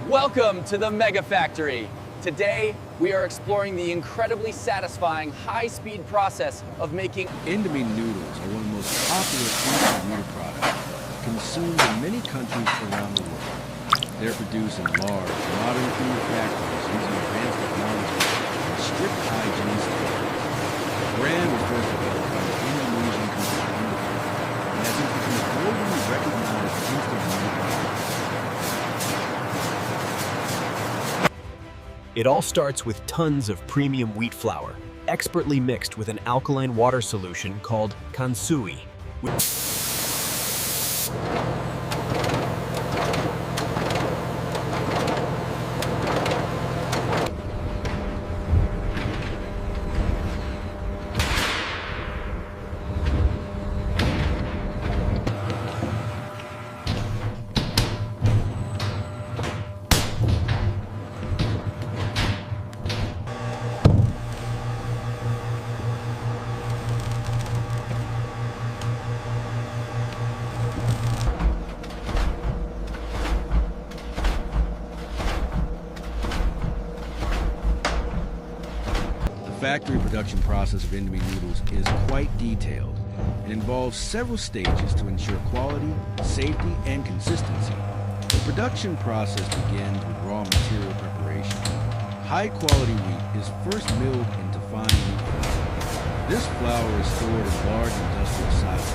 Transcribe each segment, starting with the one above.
Welcome to the Megafactory. Today, we are exploring the incredibly satisfying high-speed process of making Indomie noodles are one of the most popular instant noodle products consumed in many countries around the world. They're produced in large, modern food factories using advanced technology and strict hygiene standards. The brand was first developed by the Indonesian company Indomie and has become a globally recognized instant noodle product. It all starts with tons of premium wheat flour, expertly mixed with an alkaline water solution called kansui. The factory production process of Indomie noodles is quite detailed. It involves several stages to ensure quality, safety, and consistency. The production process begins with raw material preparation. High-quality wheat is first milled into fine wheat flour. This flour is stored in large industrial silos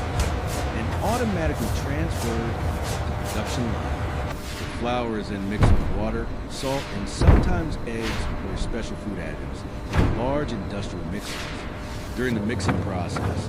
and automatically transferred to the production line. The flour is then mixed with water, salt, and sometimes eggs or special food additives in large industrial mixers. During the mixing process,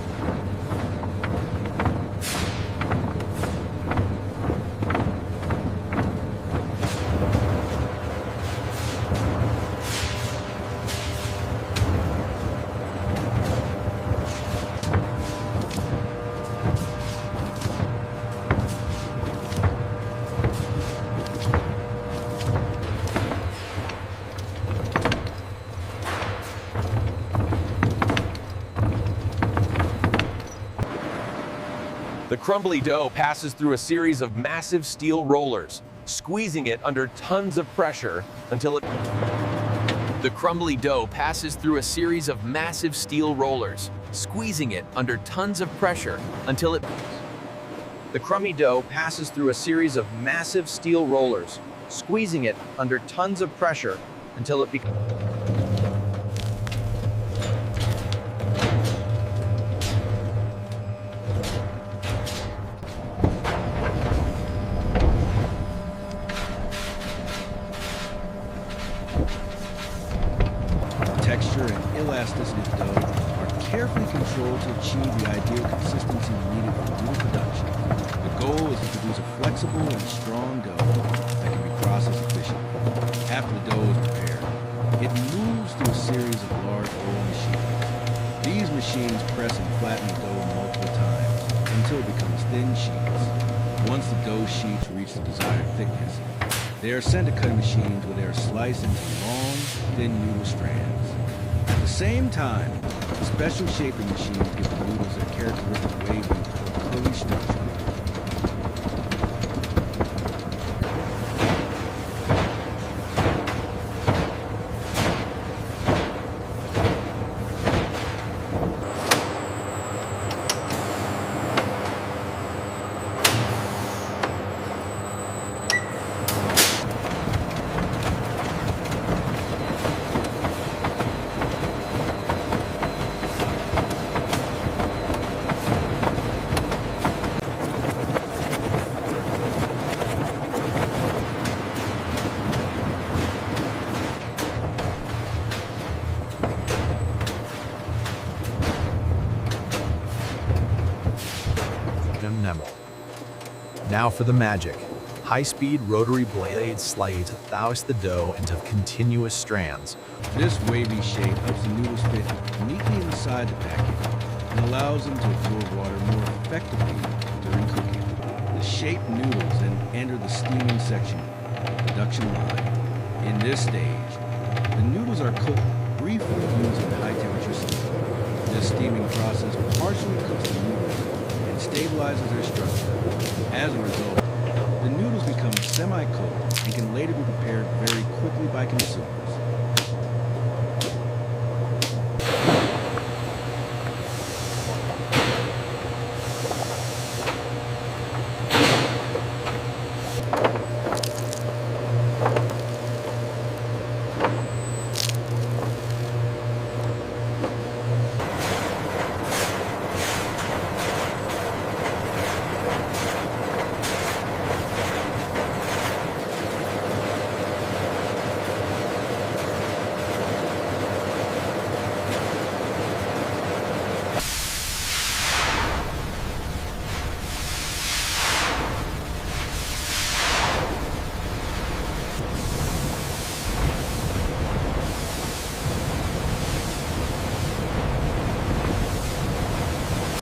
The crumbly dough passes through a series of massive steel rollers, squeezing it under tons of pressure until it... The crumbly dough passes through a series of massive steel rollers, squeezing it under tons of pressure until it... The crummy dough passes through a series of massive steel rollers, squeezing it under tons of pressure until it becomes... texture and elasticity of dough are carefully controlled to achieve the ideal consistency needed for noodle production. The goal is to produce a flexible and strong dough that can be processed efficiently. After the dough is prepared, it moves through a series of large rolling machines. These machines press and flatten the dough multiple times until it becomes thin sheets. Once the dough sheets reach the desired thickness, they are sent to cutting machines where they are sliced into long, thin noodle strands. At the same time, special shaping machines give the noodles their characteristic wavy or curly structure. Now for the magic. High-speed rotary blades slide to douse the dough into continuous strands. This wavy shape helps the noodles fit neatly inside the package and allows them to absorb water more effectively during cooking. The shaped noodles then enter the steaming section of the production line. In this stage, the noodles are cooked briefly using high-temperature steam. This steaming process partially cooks the noodles and stabilizes their structure. As a result, the noodles become semi-cooked and can later be prepared by consumers.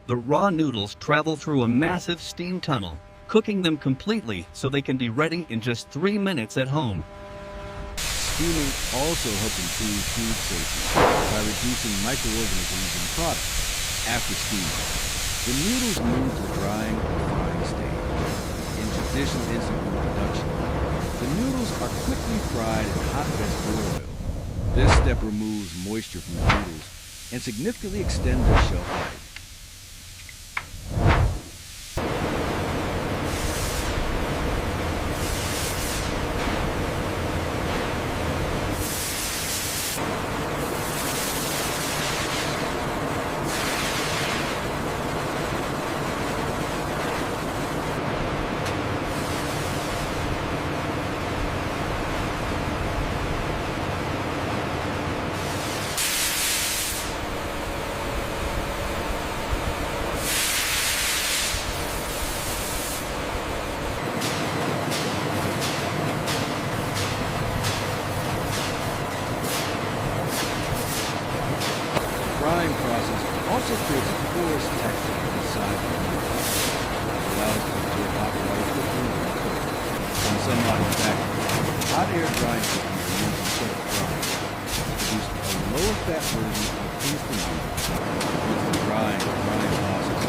The raw noodles travel through a massive steam tunnel, cooking them completely so they can be ready in just 3 minutes at home. Steaming also helps improve food safety by reducing microorganisms in products. After steaming, the noodles move to drying or frying stage. In traditional instant noodle production, the noodles are quickly fried in hot vegetable oil. This step removes moisture from the noodles and significantly extends their shelf life. Frying process also creates a porous texture inside the noodles. It allows them to absorb hot water quickly when cooked. In some modern factories, hot air drying systems are used instead of frying to produce a lower fat version of instant noodles. With the drying process,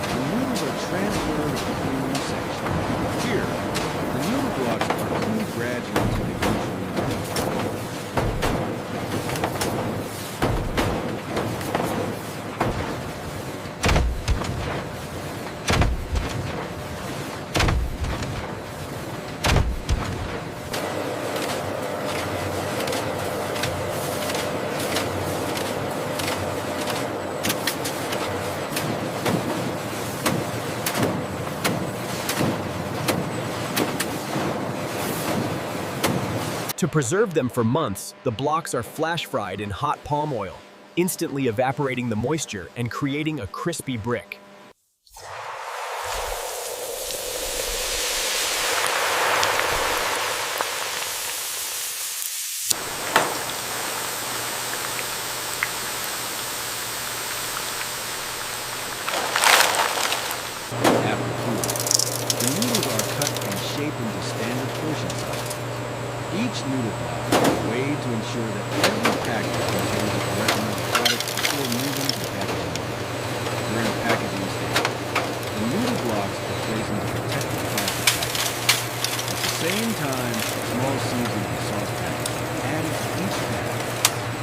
the noodles are transferred to the cooling section. Here, the noodle blocks are cooled gradually until they eventually melt. To preserve them for months, the blocks are flash fried in hot palm oil, instantly evaporating the moisture and creating a crispy brick. After cooling, the noodles are cut and shaped into standard portion sizes. Each noodle block is weighed to ensure that every package contains the correct amount of product before moving to packaging. During packaging stage, the noodle blocks are placed into protected plastic packages. At the same time, small seasoning and sauce packets are added to each pack.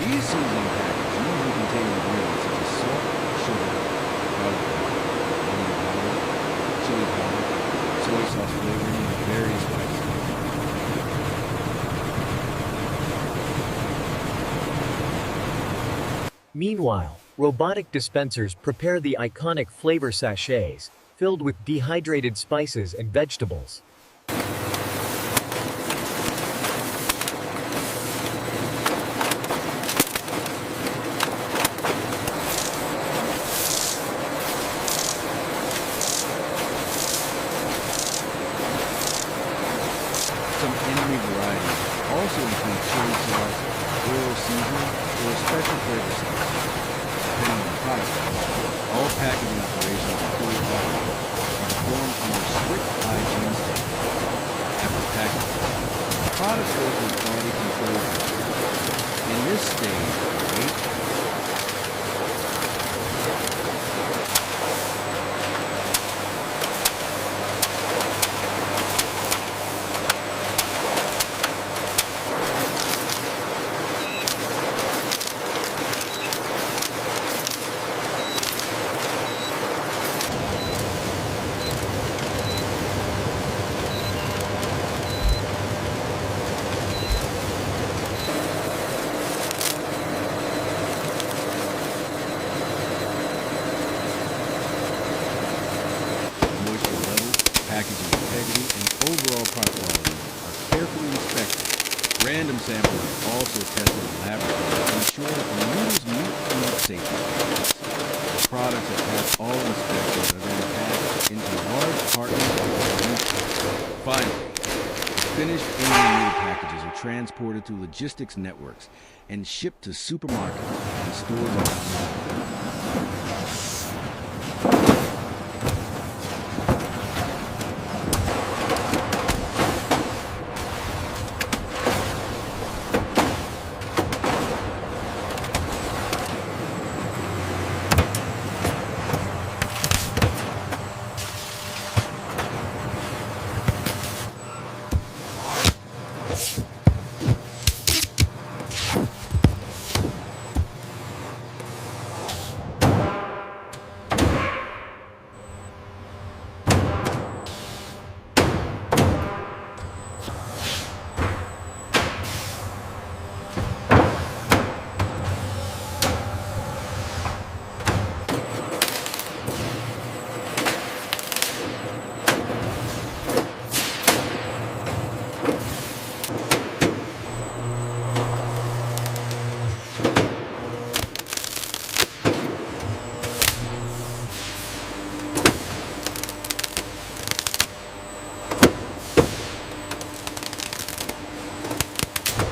These seasoning packets usually contain ingredients such as salt, sugar, garlic powder, onion powder, chili powder, soy sauce flavoring, and various spices. Meanwhile, robotic dispensers prepare the iconic flavor sachets, filled with dehydrated spices and vegetables. Some Indomie varieties also include chili sauce, oil seasoning, or a special flavor sauce. Depending on the product, all packaging operations are fully automated and performed under strict hygiene standards. After packaging, products go through quality control process. In this stage, wait, Random samples are also tested in laboratories to ensure that the noodles meet food safety standards. The products that pass all inspections are then packed into large cartons or finally, finished Indomie noodle packages are transported through logistics networks and shipped to supermarkets and stores around the world.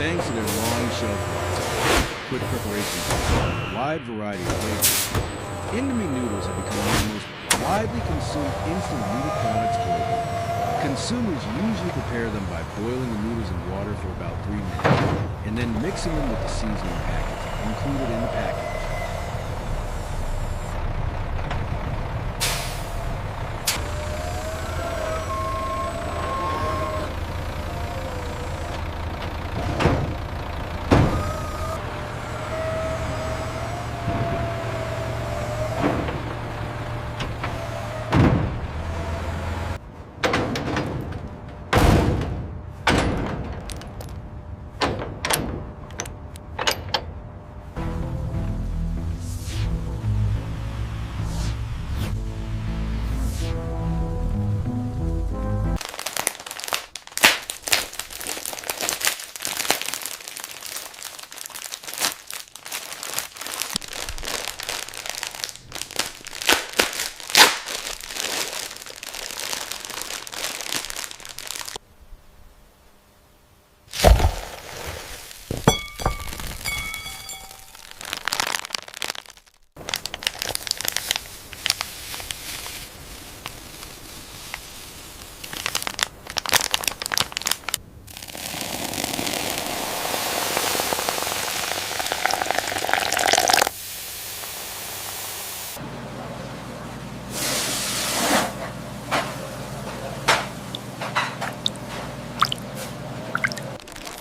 Thanks to their long shelf life, quick preparation time, and a wide variety of flavors, Indomie noodles have become one of the most widely consumed instant noodle products globally. Consumers usually prepare them by boiling the noodles in water for about 3 minutes, and then mixing them with the seasoning packets included in the package.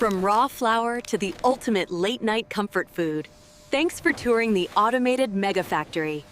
From raw flour to the ultimate late-night comfort food, thanks for touring the automated Megafactory.